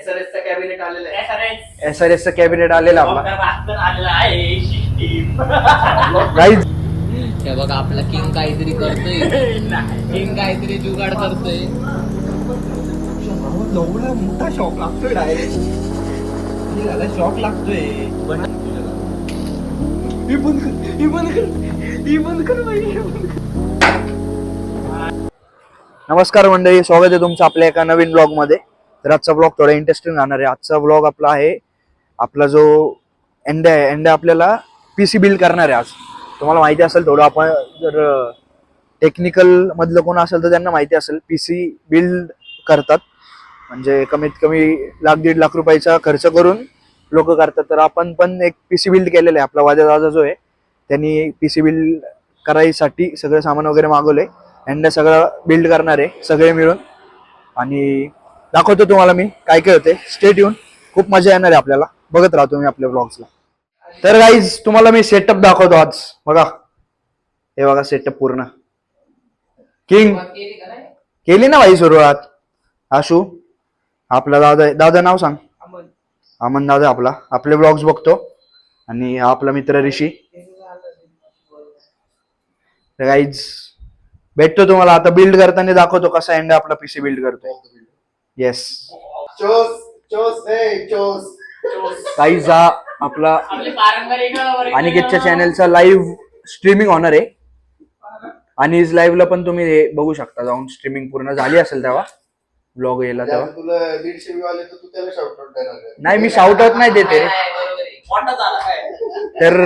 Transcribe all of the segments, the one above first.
SRS चा cabinet आलेला आहे. SRS चा कॅबिनेट आलेला आपला गाईज. हे बघा आपला किंग काहीतरी करतोय. किंग काहीतरी जुगाड करतोय. एवढा मोठा शॉक लागतोय डायरेक्ट. शॉक लागतोय. नमस्कार मंडळी, स्वागत आहे तुमचं आपल्या एका नवीन ब्लॉग मध्ये. तर आजचा ब्लॉग थोडा इंटरेस्टिंग राहणार आहे. आजचा ब्लॉग आपला आहे, आपला जो एंड आपल्याला पीसी बिल्ड करणार आहे आज. तुम्हाला माहिती असेल थोडं, आपण जर टेक्निकल मधलं कोण असेल तर त्यांना माहिती असेल, पीसी बिल्ड करतात म्हणजे कमीत कमी 1-1.5 लाख रुपयाचा खर्च करून लोक करतात. तर आपण पण एक पीसी बिल्ड केलेलं आहे. आपला वाजा दादा जो आहे त्यांनी पीसी बिल्ड करायसाठी सगळं सामान वगैरे मागवलंय. एंड सगळं बिल्ड करणार आहे सगळे मिळून, आणि दाखवतो तुम्हाला मी काय काय होते. स्टेट येऊन खूप मजा येणार आहे आपल्याला. बघत राहा तुम्ही आपल्या ब्लॉग्सला. तर गाईज तुम्हाला मी सेटअप दाखवतो आज. बघा, हे बघा सेटअप पूर्ण. किंग केली ना भाई सुरुवात. आशू आपला दादा, दादा नाव सांग. अमन दादा आपला, आपले ब्लॉग्स बघतो. आणि हा आपला मित्र ऋषी. गाईज भेटतो तुम्हाला आता बिल्ड करताना, दाखवतो कसा एंड आपला पीसी बिल्ड करतो. येस गाईज, हा आपला अनिकेतच्या चॅनलचा लाईव्ह स्ट्रीमिंग होणार आहे. आणि लाईव्हला पण तुम्ही हे बघू शकता जाऊन. स्ट्रीमिंग पूर्ण झाली असेल तेव्हा ब्लॉग येईल तेव्हा. तुला 150 व्ह्यू आले तर तू त्याला शाउट आउट देणार आहे? नाही, मी शाउट आउट नाही देते. तर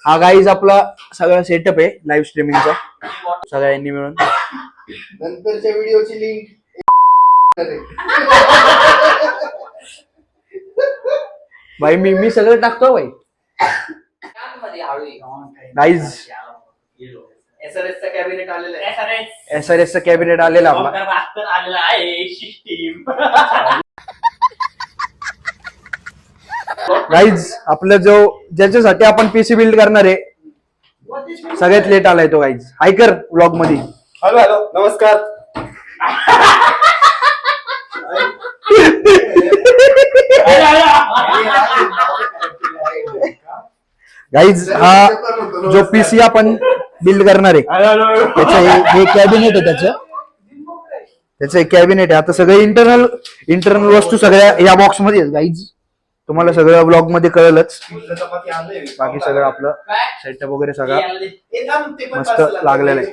हा गाईज आपला सगळा सेटअप आहे लाईव्ह स्ट्रीमिंगचा, सगळ्यांनी मिळून. नंतरच्या व्हिडिओची लिंक भाई मी सगळं टाकतो भाई. गाईज SRS चा कॅबिनेट आलेला आहे. SRS चा कॅबिनेट आलेला आपला. गाईज आपलं ज्याच्यासाठी आपण पीसी बिल्ड करणार आहे, सगळ्यात लेट आलाय तो गाईज. हायकर व्लॉग मध्ये. हॅलो नमस्कार. गाईज हा जो पीसी आपण बिल्ड करणार आहे त्याचं हे कॅबिनेट आहे. त्याचं एक कॅबिनेट आहे. आता सगळे इंटरनल वस्तू सगळ्या या बॉक्स मध्ये आहेत गाईज. तुम्हाला सगळं ब्लॉग मध्ये कळलंच. बाकी सगळं आपलं सेटअप वगैरे सगळं मस्त लागलेलं आहे.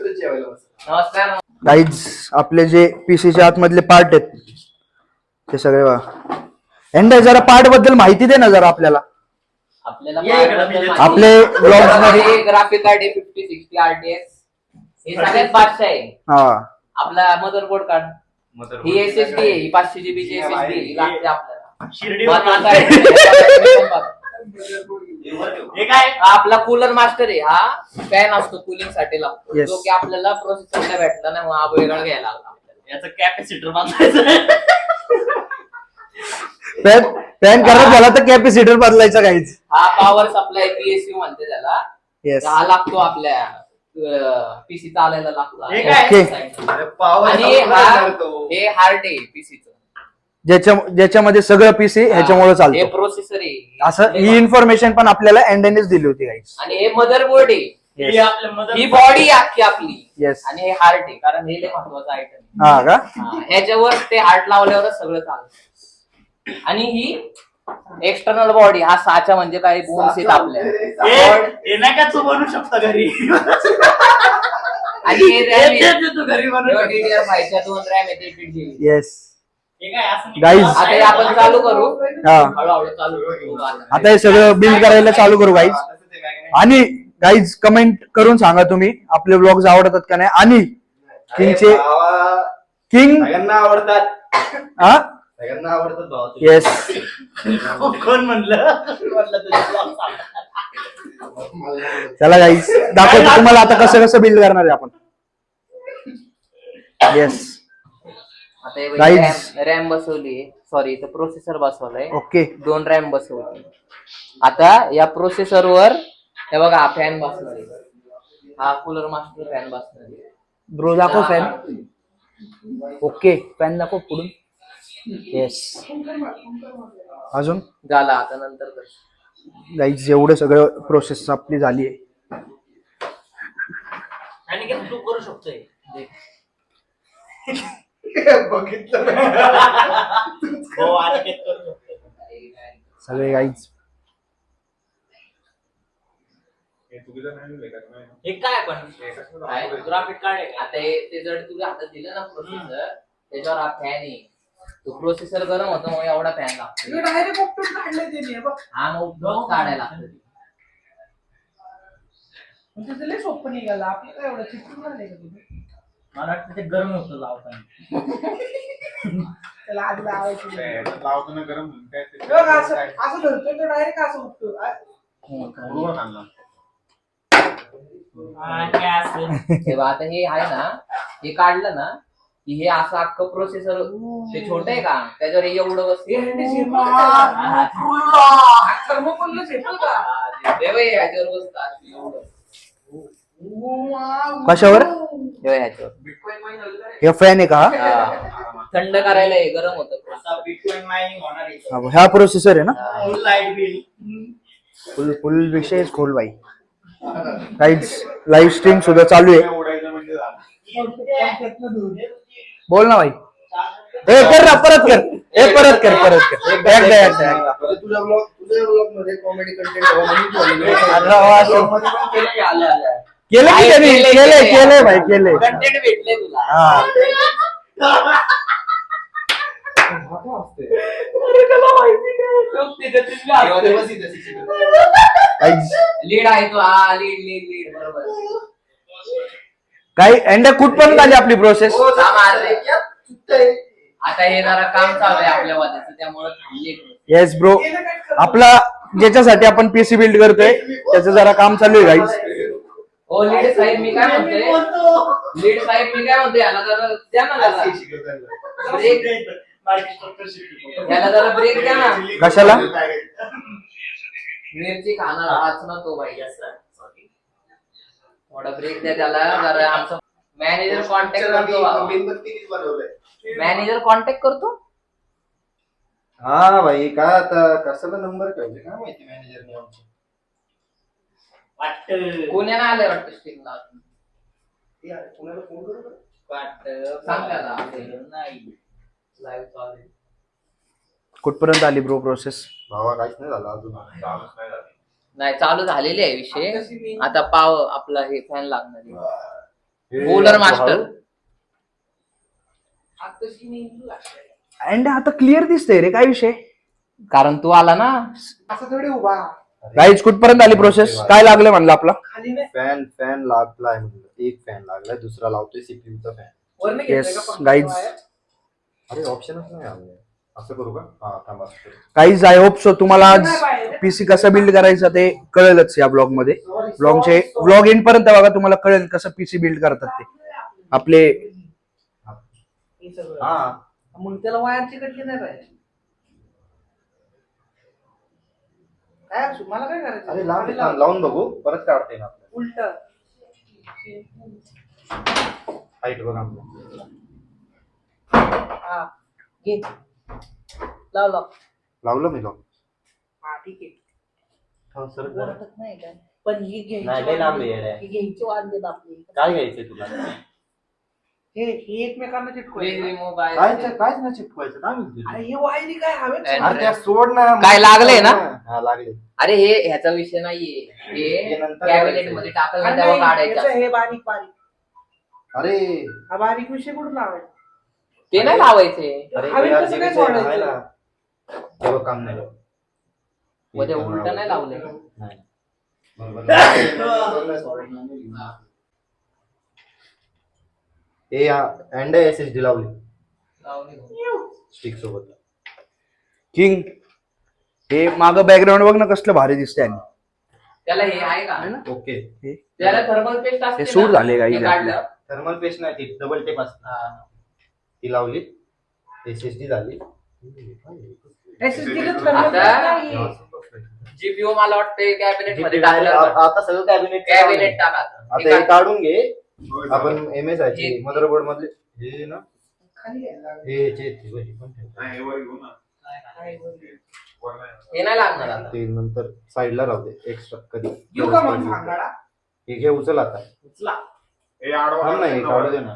गाईज आपले जे पीसीच्या आतमधले पार्ट आहेत ते सगळे बघा. एंड जरा पार्ट बद्दल माहिती दे ना जरा आपल्याला. आपले ब्लॉग्स मध्ये ग्राफिक कार्ड 5060 RTX हे सगळ्यात बादशाह आहे. हा आपला मदरबोर्ड कार्ड ही SSD आहे. ही 500 GB ची SSD लागते आपल्याला. आपला कूलर मास्टर आहे. हा फॅन असतो कूलिंग साठी लागतो, जो की आपल्याला प्रोसेसरला भेटला नाही, मग हा वेगळा घ्यायला लागला आपल्याला. याचं कॅपॅसिटर बदलायचं. फॅन खराब झाला तर कॅपॅसिटर बदलायचा गाईज. हा पॉवर सप्लाय PSU म्हणते त्याला. हा लागतो आपल्या पीसी चालायला लागतो. आणि हे हार्ड आहे पीसीचं, ज्याच्यामध्ये सगळं पीसी ह्याच्यामुळे हे चालतं. प्रोसेसर आहे. असं ही इन्फॉर्मेशन पण आपल्याला एंडनेच दिली होती गाईज. आणि हे मदरबोर्ड आहे. ही बॉडी अख्खी आपली. येस. आणि हे हार्ट आहे, कारण हे लय महत्वाचं आयटम. हा का? ह्याच्यावर ते हार्ट लावल्यावरच सगळं चालतं. आणि ही एक्सटर्नल बॉडी, हा साचा म्हणजे काही बोन्स आहेत आपल्या. बनवू शकता घरी. आणि हे रॅम घरी DDR5 च्या 2 रॅम आहेत 8 GB. Yes guys. आता हे आपण चालू करू. हा हळूहळू चालू करू. आता हे सगळं बिल्ड करायला चालू करू गाईज. आणि गाईज कमेंट करून सांगा तुम्ही आपले ब्लॉग्स आवडतात का नाही. आणि किंगचे किंग सगळ्यांना आवडतात. हा सगळ्यांना आवडतात भाऊ. येस. कोण म्हणलं? चला गाईज दाखवतो तुम्हाला आता कसं बिल्ड करणार आहे आपण. येस आता रॅम बसवली, सॉरी इथं प्रोसेसर बसवलंय. ओके. 2 रॅम बसवली. आता या प्रोसेसरवर हे बघा हा फॅन बसणार आहे. हा कूलर मास्टर फॅन बसणार आहे. ब्रो दाखव फॅन. ओके फॅन दाखव पुढून. येस. अजून झाला आता नंतर कर. गाईज एवढं सगळं प्रोसेस आपली झाली आहे. आणि काय तू करू शकतोय. बघितलं हो आणि काय करू शकतोय. सगळे गाईज हे काय पण ग्राफिक कार्ड आहे. आता ते जर तुझ्या हातात दिलं ना प्रोसेसर, त्याच्यावर हा फॅन आहे. तो प्रोसेसर गरम होतो मग एवढा फॅन लागतो. डायरेक्ट उपटून काढले त्याने बघ. हा मग उपटून काढायला लागतं. म्हणजे ते लय सोपं निघालं. आपलं काय एवढं चिकटून झालंय का तुझं? मला वाटतं ते गरम होतं लावताना. त्याला आधी लावायची नाही. लावताना गरम होऊन काय ते- बघ असं धरतोय तो डायरेक्ट असं उपटतो. उडवून आणला. तेव्हा आता हे आहे ना, हे काढलं ना की हे असं अख्खं प्रोसेसर ते छोट आहे का त्याच्यावर हे एवढं बसतं. हे हंडी झेपलं थर्मोकोलला झेपलं का? ह्याच्यावर बसतात एवढं. कशावर? ह्याच्यावर हे फॅन आहे का हा? हा. थंड करायला हे गरम होतं. हा, ह्या प्रोसेसर आहे ना. फुल लाईट बिल. फुल फुल विषय खोल बाई. काहीच लाईव्ह स्ट्रीम सुद्धा चालू आहे. उडायचं म्हणजे झालं. बोल ना भाई. ए कर ना परत कर. परत कर. एकदा. तुझ्या ब्लॉग मध्ये कॉमेडी कंटेंट केलं की त्यांनी केलंय भाई केलंय. कंटेंट भेटले तुला. हा काहीच लीड आहे तो. हा लीड बरोबर. काही एंड कुठपर्यंत आली आपली प्रोसेस? आता हे जरा काम चालू आहे आपल्या वादाचं त्यामुळे येस ब्रो. आपला ज्याच्यासाठी आपण पीसी बिल्ड करतोय त्याचं जरा काम चालू आहे गाईज. हो लीड साहेब मी काय म्हणतोय याला जरा द्या ना ब्रेक. याला जरा ब्रेक द्या ना. कशाला? मिरची खाणार आज ना तो बाई. थोडा ब्रेक द्या त्याला जरा. आमचा मॅनेजर कॉन्टॅक्ट करतो. मॅनेजर कॉन्टॅक्ट करतो. हा भाई काय आता कशाला नंबर ठेवले काय माहिती मॅनेजरने आमच्या. कोण्याला आलंय वाटतं स्टिंगला. कुणाला फोन करू का? वाटतं सांग त्याला. नाही लाईव्ह चालू आहे. कुठपर्यंत आली ब्रो प्रोसेस? भावा काहीच नाही झालं अजून. नाही चालू झालेले आहे विषय. आता पाव आपला हे फॅन लागणार आहे. Cooler master. एंड आता क्लिअर दिसतंय रे. काय विषय? कारण तू आला ना. असं थोडी उभा गाईज कुठपर्यंत आली प्रोसेस? काय लागलं म्हणलं आपला? खाली नाही. फॅन लागलाय म्हणलं. एक फॅन लागलाय दुसरा लावतोय सीपीयूचा फॅन. वरनं घेतलंय येस का पंखा गाईज. वाया? अरे ऑप्शनच नाही आले. असं करू का? हा थांबा. गाईज आय होप सो तुम्हाला आज पीसी कसं बिल्ड करायचं ते कळेलच या ब्लॉग मध्ये. ब्लॉग एंड पर्यंत बघा तुम्हाला कळेल कसं पीसी बिल्ड करतात ते आपले. हे सगळं. हा मग त्याला वायरची कटली नाही पाहिजे. काय असू, मला काय करायचं? अरे लावून बघू परत काढता येईल आपल्याला. उलट हाईट बघ आपलं. हा घे. लाव. लावलं मी लॉक. हा ठीक आहे. हा सर वाटत नाही काय पण ही घ्यायची नाही, लय लांब आहे येड्या. ही घ्यायची वांदेत आपली. काय घ्यायचंय तुला? हे एकमेकांना चिटकवायचं. मोबाईल कायच ना चिपकवायचं काय म्हणते? अरे हे वायरी काय हवेत अरे त्या सोड ना. काय लागलंय ना? हा लागले. अरे हे ह्याचा विषय नाहीये. हे हे नंतर कॅबिनेट मध्ये टाकलं अरे तेव्हा नाही, याचं काढायचं. हे बारीक अरे हा बारीक विषय कुठून लावायचा? ते नाही लावायचे. अरे हवेत यार, कसं काय दिवस आहे ना, सोडायचं? आहे ना. तेव्हा काम नाही. मध्ये उलट नाही लावले. नाही. बरोबर. हे अँड एसएसडी लावली स्टिक सोबत. किंग हे माग बॅकग्राऊंड बघ ना कसलं भारी दिसतंय. आणि त्याला हे आहे का? ओके. त्याला थर्मल पेस्ट असते हे सूट ना, झाले काही ते काढलं. थर्मल पेस्ट नाही ती डबल टेप असते. ती लावली. एसएसडी झाली. SSD ला आता थर्मल नाही. जीपीओ मला वाटतं कॅबिनेट मध्ये direct टाकलं. आता सगळं कॅबिनेट कॅबिनेट टाका. आता हे काढून घे. आपण एमएस आहे मदरबोर्ड मधले हे ना खाली घ्यायला लागेल. हे जे ते बघ, हे पण ठेव. काय बोल? हे नाही लागणार आता. ते नंतर साईडला राहू दे एक्स्ट्रा कधी येऊ का मग सांगाडा? हे घे उचल आता उचला. थांब नाही काढू दे ना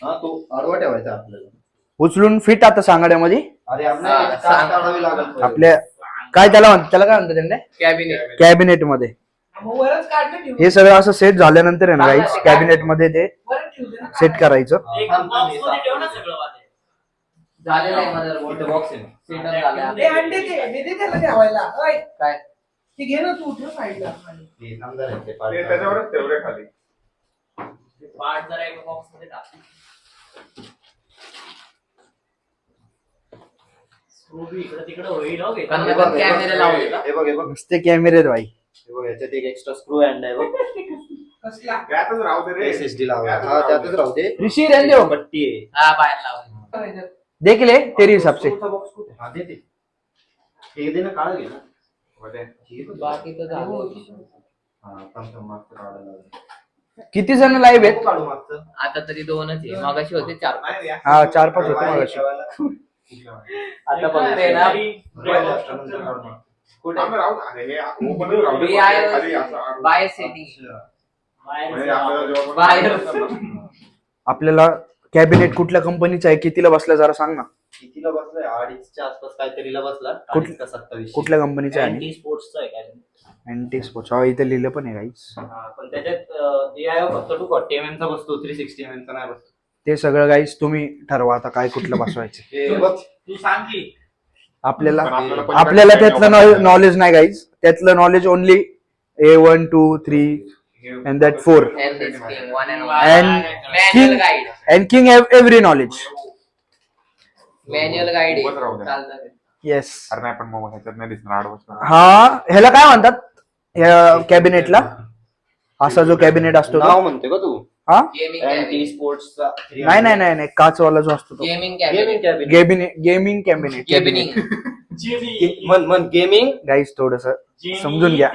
हा तो आडवा ठेवायचा आपल्याला उचलून फिट आता सांगाड्यामध्ये अरे आपल्याला काच काढावी लागेल पहिले. आपल्या काय त्याला त्याला काय म्हणतात त्यांना कॅबिनेट. कॅबिनेट मध्ये मग वरच काढलं ठेवू. हे सगळं असं सेट झाल्यानंतर आहे ना गाईज कॅबिनेट मध्ये ते वर ठेवू दे ना. सेट करायचं. झालेलं आहे मदरबोर्ड बॉक्स आहे. सेटअप ते झालं. अंडे ते दे त्याला ठेवायला. ओय, काय ते घे ना तू ठेव साईडला. हे आमदार आहे ते पाठ. त्याच्यावरच तेवढे खाली पार्ट जरा एका बॉक्स मध्ये टाक. स्क्रू बी इकडे तिकडे होईल हो. कॅमेरा लावले का? हे बघ हे बघ नुसते कॅमेरे आहेत भाई. हे बघ याच्यात एक एक्स्ट्रा स्क्रू हँड आहे बघ कसला? त्यातच राहू दे रे. एसएसडी लावायला हा त्यातच राहू दे ऋषि रहने दो पट्टी आहे हा बाहेर लावले. करायचं? देख ले तेरी हिसाब से. बॉक्स कुठे हा दे ते हे दे ना काढ घे ना मध्ये. बाकी तर झालं. हा थांब मागचं काढायला लागेल. किती जण लाईव्ह आहेत? काढू मागचं आता तरी दोनच आहे. मगाशी होते 4. नाही रे, हा 4-5 होते मगाशी. आता फक्त आहे ना कुठे आम्ही राहू दे. अरे हे open च राहू दे. खाली असं आडवं. Bye setting. म्हणजे आपल्याला जेव्हा पण- बाहेर. आपल्याला कॅबिनेट कुठल्या कंपनीचा आहे, कितीला बसला जरा सांग ना. कितीला बसलाय 2.5च्या आसपास काहीतरीला बसला कुठ- 2.5 का 27. कुठल्या कंपनीचा आहे? अँटी स्पोर्ट्सचं आहे काय? Anti sports. हा इथे लिहिलं पण आहे गाईस. पण त्याच्यात एआय फक्त 240 mm चा बसतो 360 mm चा नाही बसतो ते सगळं गाईस तुम्ही ठरवा आता काय कुठलं बसवायचं. हे बघ तू सांग की. आपल्याला पण आपल्याला पण आपल्याला काय त्यातलं वापरायचं? नॉलेज नाही गाईज. त्यातलं knowledge only A1, 2, 3 and that 4 And this king, one and And manual king- guide. and king have every knowledge. Manual guide उभंच राहू दे. चालतं. येस. अरे नाही पण मग ह्याच्यात नाही दिसणार आडवं. हा ह्याला काय म्हणतात ह्या कॅबिनेटला? असा जो कॅबिनेट असतो नाव तो म्हणते का तू हा गेमिंग अँटी स्पोर्ट्सचा नाही नाही नाही नाही काचवाला जो असतो तो gaming gaming cabinet. Cabinet gaming cabinet. Gaming. मन गेमिंग गाईज थोडस समजून घ्या.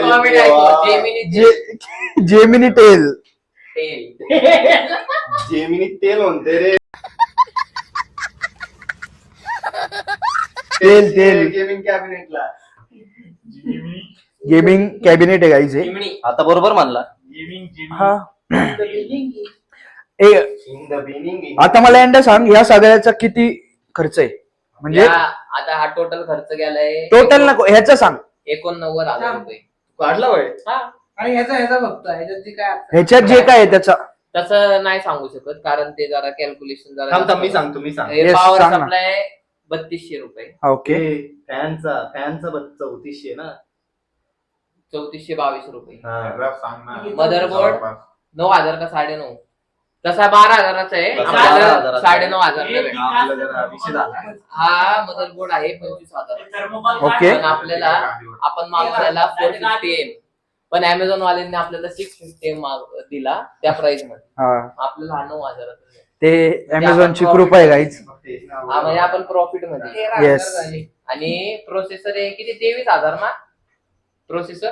कॉमेडी आहे. Gemini tail. जेमिनी तेल म्हणते रे तेल गेमिंग कॅबिनेटला गेमिंग कॅबिनेट आहे गाईज हे. आता बरोबर म्हणला हा इन द बिनिंग आता मला यंदा सांग ह्या सगळ्याचा किती खर्च आहे म्हणजे आता हा टोटल खर्च गेलाय. टोटल नको ह्याचं सांग. 89,000 रुपये. काढला वय हा. आणि ह्याचा बघतो ह्याच्यात जे काय असतं. ह्याच्यात जे काय आहे त्याचा तसं नाही सांगू शकत कारण ते जरा कॅल्क्युलेशन थांब जरा मी सांगतो मी सांग Yes, पॉवर सांग ना. सप्लाय 3200 रुपये. ओके. फॅनचा 3400 ना 3422 रुपये. जरा सांग ना. मदरबोर्ड 9,000 का 9,500. तसा 12,000चा आहे. 12,000 9,500 आपला जरा विषय झाला हा मदरबोर्ड आहे 25,000. ओके. पण आपल्याला आपण मागवलेला 450M पण अमेझॉन वाल्यांनी आपल्याला 650M दिला त्या प्राइस मध्ये. हा आपल्याला हा 9,000 ते अमेझॉनची कृपा आहे गाईज. हा म्हणजे आपण प्रॉफिट मध्ये. 13,000 Yes. झाले. आणि प्रोसेसर आहे किती 23,000 ना प्रोसेसर.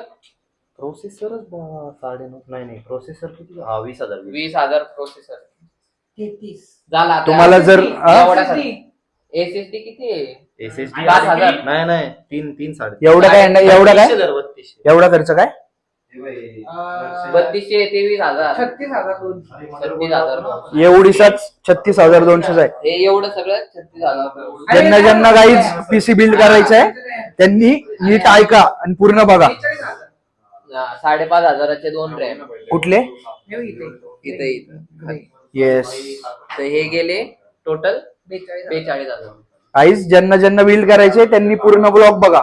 प्रोसेसरच 9.5 नाही प्रोसेसर किती 20,000 20,000 प्रोसेसर 33. झाला. आता तुम्हाला जर एवढा SSD. SSD किती आहे? एसएसडी 5,000. नाही 3 साडे एवढं काय एवढं काय 3200 एवढा खर्च काय 3200 23,000 36,200. 36,000. एवढीचाच 36,200 आहे. हे एवढं सगळं 36,000. ज्यांना ज्यांना गाईज पीसी बिल्ड करायचं आहे त्यांनी नीट ऐका आणि पूर्ण बघा. 43,000. 5,500चे 2 रॅम कुठले हे बघ इथे. इथं येस तर हे गेले टोटल 42,000. 42,000. गाईज ज्यांना ज्यांना बिल्ड करायचे त्यांनी पूर्ण ब्लॉग बघा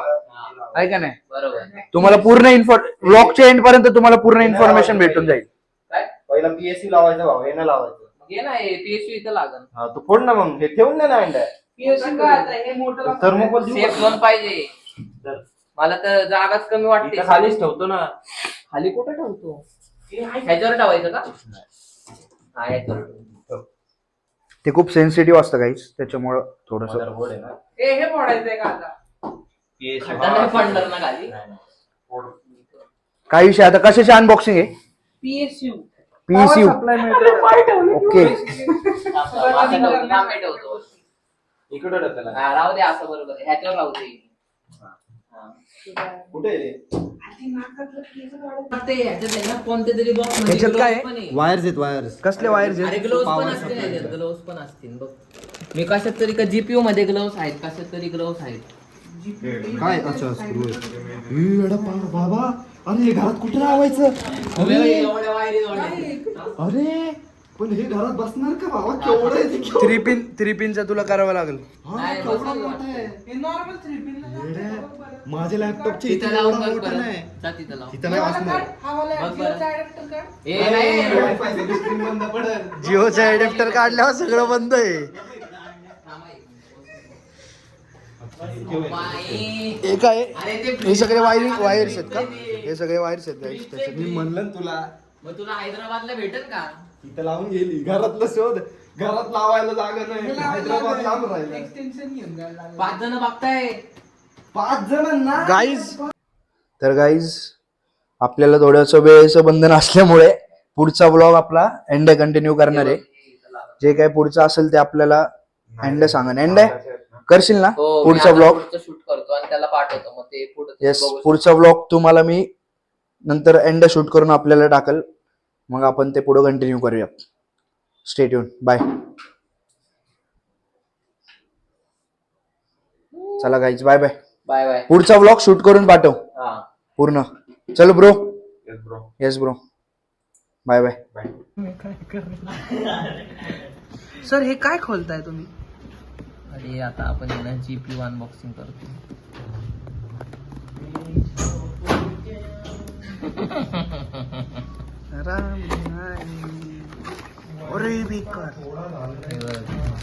आहे का नाही. बरोबर. तुम्हाला पूर्ण ब्लॉगच्या एंड पर्यंत तुम्हाला पूर्ण इन्फॉर्मेशन भेटून जाईल. काय पहिला पीएससी लावायचा भाऊ हे ना लावायचं घे ना हे PSU इथं लागन. हा तू फोड ना मग हे ठेवून दे ना अंडा PSU काय आता हे मोठं लागतं. थर्मोकोल देऊ सेफ झोन पाहिजे. मला तर जागाच कमी वाटते. इथं खालीच ठेवतो ना खाली कुठं ठेवतो? ह्याच्यावर ठेवायचं का? हा ह्याच्यावर. ते खूप सेन्सिटिव्ह असतं गाईज त्याच्यामुळं थोडस मदरबोर्ड आहे ना हे फोडायचंय का आता? पीएससी खड्डा नाही पडणार ना खाली. काही विषय आता कशाची अनबॉक्सिंग आहे. PSU. PCU okay. इकडे डोक्याला. राहू दे असं बरोबर आहे. ह्याच्यावर राहू दे. कुठे रे? कोणते तरी बॉक्स ह्याच्यात काय आहे? वायर्स आहेत वायर्स. कसले वायर ग्लोव्स पण असतील, ग्लोव्स पण असतील बघ. मी कशात तरी का जीपीयू मध्ये ग्लोव्स आहेत, कशात तरी ग्लोव्स आहेत. काय अच्छा स्क्रू बाबा. अरे हे घरात कुठे लावायचं? एवढ्या वायरी जोडल्या. अरे पण हे घरात बसणार का बाबा? केवढं आहे ते? थ्री पिनचा तुला करावं लागेल. नाही, बसेल वाटतं. माझ्या लॅपटॉपचे तिथं इथे लावून एवढा बघ मोठा बरं. नाही. जा तिथं लाव. तिथं नाही असणार. बघ बरं. ए नाही. वायफाय स्क्रीन बंद पडल. जिओचा अडॅप्टर काढल्यावर सगळं बंद आहे. बाई. हे काय अरे ते हे सगळे वायर्स आहेत का? हे सगळे वायर्स आहेत guys त्याच्यात. मी म्हणलं ना तुला मग तुला हैदराबादला भेटेल का? इथं लावून गेली. घरातलं शोध. घरात लावायला जागा नाही. हैदराबाद लांब राहिलं. 5 जण बघताय. 5 जणांना गाईज तर गाईज आपल्याला थोडंसं वेळेचं बंधन असल्यामुळे पुढचा ब्लॉग आपला एंड कंटिन्यू करणार आहे. जे काय पुढचं असेल ते आपल्याला एंड सांगा. एंड करशील ना हो, मी पुढचा आता ब्लॉग? पुढचं शूट करतो आणि त्याला पाठवतो. मग ते पुढचं येस बघू. पुढचा ब्लॉग तुम्हाला मी नंतर एंड शूट करून आपल्याला टाकल. मग आपण ते पुढे कंटिन्यू करूया. Stay tune. बाय. चला guys bye bye. Bye bye. पुढचा ब्लॉग शूट करून पाठव हा. पूर्ण. चल bro. Yes bro. Yes bro. Bye bye. Sir हे काय खोलताय तुम्ही? आणि आता आपण याला जीपीयू अनबॉक्सिंग करतो.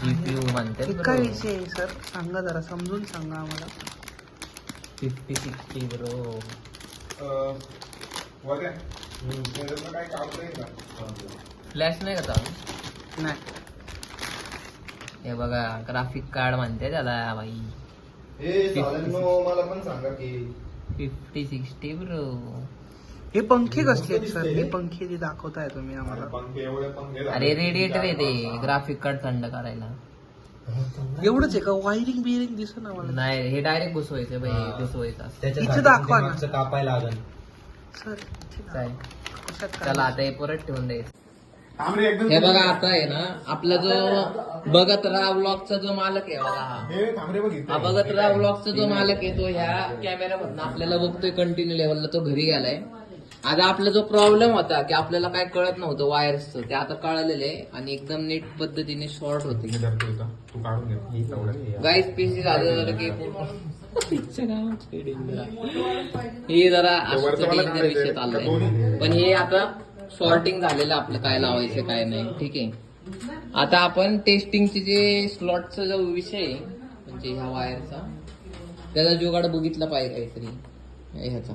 जीपीयू म्हणते हे काय विषय आहे सर? सांगा जरा समजून सांगा आम्हाला. 5060 ब्रो. काय काढतोय का? फ्लॅश नाही का चालू? नाही. हे बघा ग्राफिक कार्ड म्हणते त्याला बाई. मला पण सांगा की 5060 ब्रो. हे पंखे कसले आहेत सर? हे पंखे जे दाखवताय तुम्ही आम्हाला. पंखे एवढे पंखे झाले. अरे रेडिएटर आहे ते ग्राफिक कार्ड थंड करायला. एवढंच आहे का? वायरिंग बिअरिंग दिसत ना मला. नाही हे डायरेक्ट घुसवायचं बाई, घुसवायचं असतं. इथे दाखवा ना कापाय लागल. सर. इथे काय? दाखवा. कशात काय? चला आता हे परत ठेवून द्यायचं. थांब रे, एकदम हे बघा आता आहे ना आपला जो बघत राहा व्लॉगचा जो मालक आहे बघा हा. हे थांब रे, बघ इथे. हा बघत राहा व्लॉगचा जो मालक आहे तो ह्या कॅमेऱ्यामधून आपल्याला बघतोय कंटिन्यू लेवलला. तो घरी गेलाय. आता आपला जो प्रॉब्लेम होता की आपल्याला काय कळत नव्हतं वायर्सचं, ते आता कळलेलं आहे आणि एकदम नीट पद्धतीने शॉर्ट होते. मी धरतो इथं. तू काढून घे ही तेवढं. गाईस पीसी झालं की हे जरा वरचं मला डेंजर विषय काढायचंय. चाललाय. पण हे आता शॉर्टिंग झालेलं आपलं काय लावायचं काय नाही. ठीक आहे. आता आपण टेस्टिंगचे जे स्लॉटचा जो विषय आहे म्हणजे ह्या वायरचा त्याचा जुगाड बघितला पाहिजे काहीतरी ह्याचा.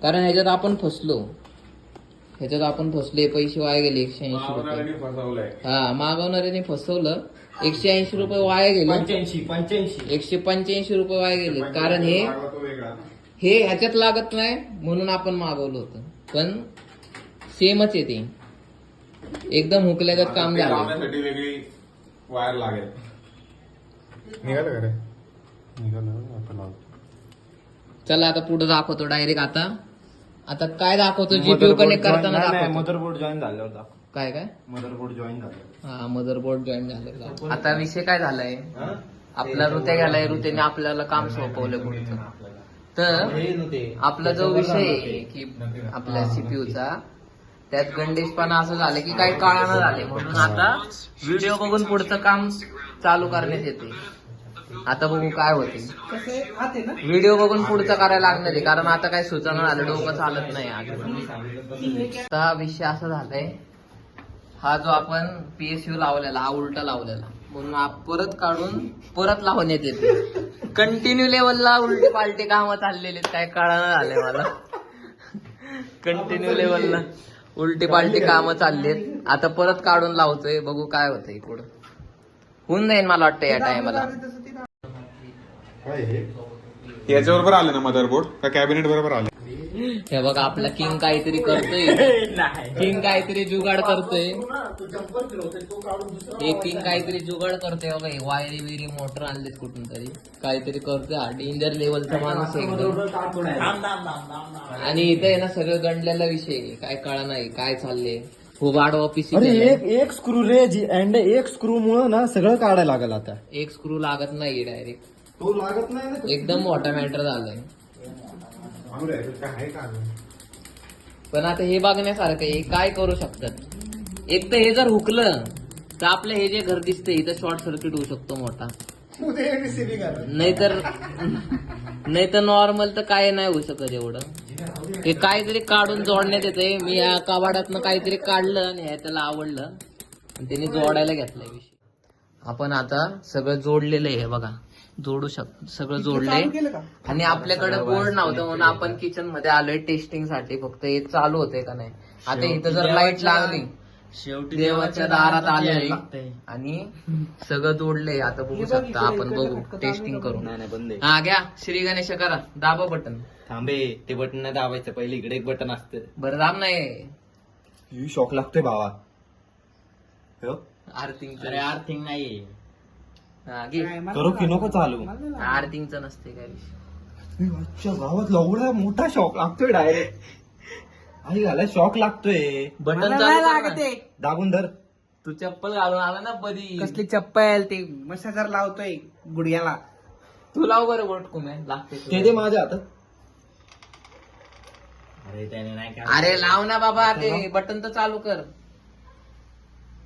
कारण ह्याच्यात आपण फसलो. पैसे वाया गेले 180 रुपये. मावणाऱ्याने फसवलंय. हा मागवणाऱ्याने फसवलं. 180 रुपये वाया गेले. 185 रुपये वाया गेले. कारण तो वेगळा. हे ह्याच्यात लागत नाही म्हणून आपण मागवलं होतं. पण सेमच आहे ते. एकदम हुकल्यागत काम ते झालं. लावण्यासाठी वेगळी वायर लागेल. निघालं का रे? निघालं आता लावतो. चला आता पुढे दाखवतो डायरेक्ट. आता काय दाखवतो जीपीयू कनेक्ट करताना दाखवतो. मदरबोर्ड जॉईन झाल्यावर दाखव. काय मदरबोर्ड जॉईन झालं. हा मदरबोर्ड जॉईन झालेला. आता विषय काय झालाय आपला ऋत्या गेलाय. ऋत्याने आपल्याला काम सोपवलं पुढचं. तर आपला जो विषय आहे की आपल्या सीपीयूचा त्यात गंडेशपणा असं झालं की काही काळानं झाले म्हणून आता व्हिडिओ बघून पुढचं काम चालू करण्यात येते. आता बघू काय होते. व्हिडिओ बघून पुढचं करायला लागणार आहे कारण आता काही सूचना झालं डोकं चालत नाही. आता हा विषय असा झालाय. हा जो आपण पीएसयू लावलेला हा उलटा लावलेला म्हणून परत काढून परत लावण्यात येते. कंटिन्यू लेवलला उलटे पालटे कामं चाललेले काय कळायला झाले मला. कंटिन्यू लेवलला उलटी पालटी कामं चाललेत. आता परत काढून लावतोय. बघू काय होतंय पुढं. होऊन जाईल मला वाटतं या टायमाला. याच्या बरोबर आले ना मदरबोर्ड का कॅबिनेट बरोबर आले? हे बघा आपला किंग काहीतरी करतोय. किंग काहीतरी जुगाड करतोय. हे किंग काहीतरी जुगाड करतोय बघा. हे वायरी विरी मोटर आणलेत कुठून तरी काहीतरी करतोय. हा डेंजर लेवलचा माणूस आहे एकदम. आणि इथे आहे ना सगळं गणलेला विषय आहे. काय कळा नाही काय चाललंय. खूप आडवा ऑफिस. एक स्क्रू रे अँड एक स्क्रू मुळे ना सगळं काढायला लागल आता. एक स्क्रू लागत नाही डायरेक्ट. तो लागत नाही ना. एकदम मोठा मॅटर झालाय. काय का पण आता हे बघण्यासारखं आहे. काय करू शकतात. एक तर हे जर हुकलं तर आपलं हे जे घर दिसतंय इथं शॉर्ट सर्किट होऊ शकतो मोठा. नाहीतर नॉर्मल तर काय नाही होऊ शकत एवढं. हे काहीतरी काढून जोडण्यात येते. मी या कबाडातनं काहीतरी काढलं आणि त्याला आवडलं आणि त्याने जोडायला घेतलाय विषय. आपण आता सगळं जोडलेलं आहे. हे बघा जोडू शकतो. सगळं जोडलंय आणि आपल्याकडे बोर्ड नव्हतं म्हणून आपण किचन मध्ये आलोय टेस्टिंग साठी. फक्त हे चालू होते का नाही. आता इथं जर लाईट लागली शेवटी देवाच्या दारात आलोय आणि सगळं जोडलंय. आता बघू शकता आपण. बघू टेस्टिंग करू. हा घ्या श्री गणेश करा. दाबा बटन. थांबे ते बटन नाही दाबायचं. पहिले इकडे एक बटन असतं. बरं दाब नाही. शॉक लागतोय भावा. आर्थिंग. अरे आर्थिंग नाही हा घे. करू की नको चालू. आर्थिंगचं नसते काय विषय. अच्छा गावात लवडा मोठा शॉक लागतोय डायरेक्ट. आई घाला शॉक लागतोय. बटन चालू दाबून धर. तू चप्पल घालून आला ना बधी. कसली चप्पल ते मसाजर लावतोय गुडघ्याला. तू लाव बरं बोट कुमे लागते. ते दे माझ्या हातात. अरे त्याने नाही काय. अरे लाव ना बाबा. ते बटन तर चालू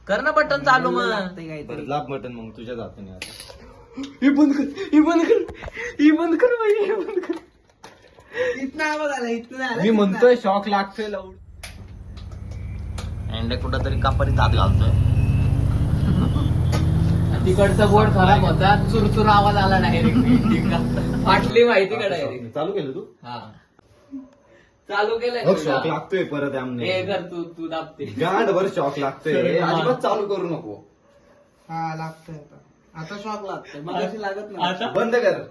कर ना बटन चालू. मग बरं लाभ बटन मग तुझ्या जाताने आता. ही बंद कर. ही बंद कर. ही बंद कर बाई. ही बंद कर. इथनं आवाज आला. इथनं आला. मी म्हणतोय शॉक लागतोय लावून. अँड कुठं तरी कापारीत हात घालतोय. तिकडचा बोर्ड खराब होता. चुरचुर आवाज आला डायरेक्ट. फाटली माहिती का डायरेक्ट. चालू केलं तू. हा चालू केलंय. शॉक लागतोय परत आमने. हे कर तू दाबते. गांडभर शॉक लागतोय. अजिबात चालू करू नको. हा लागतोय आता. आता शॉक लागतोय. मगाशी लागत नाही. बंद कर.